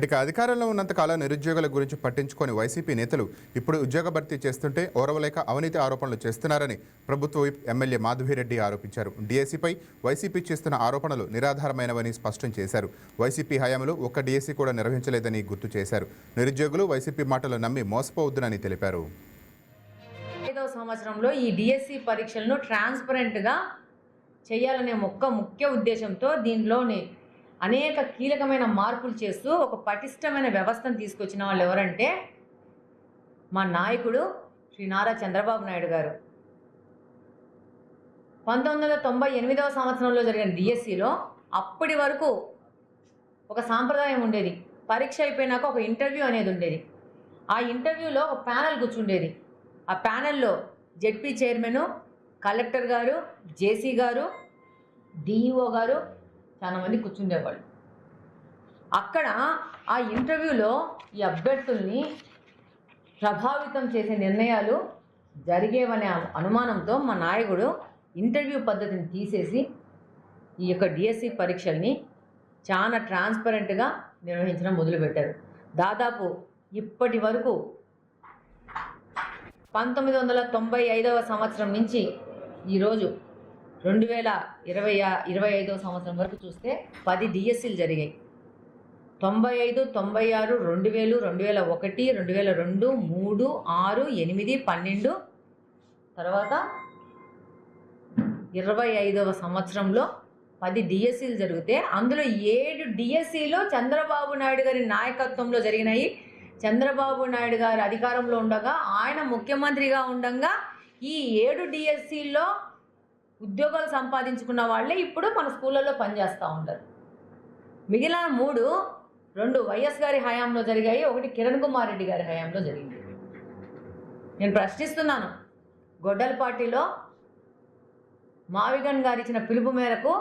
ఇక అధికారంలో ఉన్నంతకాలం నిరుద్యోగుల గురించి పట్టించుకొని వైసీపీ నేతలు ఇప్పుడు ఉద్యోగ భర్తీ చేస్తుంటే ఓరవలేక అవినీతి ఆరోపణలు చేస్తున్నారని ప్రభుత్వ విప్ ఎమ్మెల్యే మాధవిరెడ్డి ఆరోపించారు. డిఎస్సీపై వైసీపీ చేస్తున్న ఆరోపణలు నిరాధారమైనవని స్పష్టం చేశారు. వైసీపీ హయాంలో ఒక్క డిఎస్సీ కూడా నిర్వహించలేదని గుర్తు చేశారు. నిరుద్యోగులు వైసీపీ మాటలు నమ్మి మోసపోవద్దునని తెలిపారు. 5వ సంవత్సరంలో ఈ డిఎస్సి పరీక్షలను ట్రాన్స్పరెంట్గా చేయాలనే ముఖ్య ఉద్దేశంతో దీనిలోని అనేక కీలకమైన మార్పులు చేస్తూ ఒక పటిష్టమైన వ్యవస్థను తీసుకొచ్చిన వాళ్ళు ఎవరంటే మా నాయకుడు శ్రీ నారా చంద్రబాబు నాయుడు గారు. 1998వ సంవత్సరంలో జరిగిన డిఎస్సిలో అప్పటి వరకు ఒక సాంప్రదాయం ఉండేది. పరీక్ష అయిపోయినాక ఒక ఇంటర్వ్యూ అనేది ఉండేది. ఆ ఇంటర్వ్యూలో ఒక ప్యానెల్ కూర్చుండేది. ఆ ప్యానెల్లో జెడ్పీ చైర్మన్, కలెక్టర్ గారు, జేసీ గారు, డిఈఓ గారు చాలామంది కూర్చుండేవాళ్ళు. అక్కడ ఆ ఇంటర్వ్యూలో ఈ అభ్యర్థుల్ని ప్రభావితం చేసే నిర్ణయాలు జరిగేవనే అనుమానంతో మా నాయకుడు ఇంటర్వ్యూ పద్ధతిని తీసేసి ఈ యొక్క డిఎస్సి పరీక్షల్ని చాలా ట్రాన్స్పరెంట్గా నిర్వహించడం మొదలుపెట్టారు. దాదాపు ఇప్పటి వరకు 1995వ సంవత్సరం నుంచి ఈరోజు 2025వ సంవత్సరం వరకు చూస్తే 10 డిఎస్సీలు జరిగాయి. 95, 96, 2000, 2001, 2002, 3, 6, 8, 12 తర్వాత 25వ సంవత్సరంలో 10 డిఎస్సీలు జరిగితే అందులో 7 డిఎస్సీలో చంద్రబాబు నాయుడు గారి నాయకత్వంలో జరిగినాయి. చంద్రబాబు నాయుడు గారు అధికారంలో ఉండగా ఆయన ముఖ్యమంత్రిగా ఉండగా ఈ 7 డిఎస్సీల్లో ఉద్యోగాలు సంపాదించుకున్న వాళ్ళే ఇప్పుడు మన స్కూళ్ళల్లో పనిచేస్తూ ఉంటారు. మిగిలిన 2 వైఎస్ గారి హయాంలో జరిగాయి, 1 కిరణ్ కుమార్ రెడ్డి గారి హయాంలో జరిగింది. నేను ప్రశ్నిస్తున్నాను, గొడ్డల పార్టీలో మావిగన్ గారు ఇచ్చిన పిలుపు మేరకు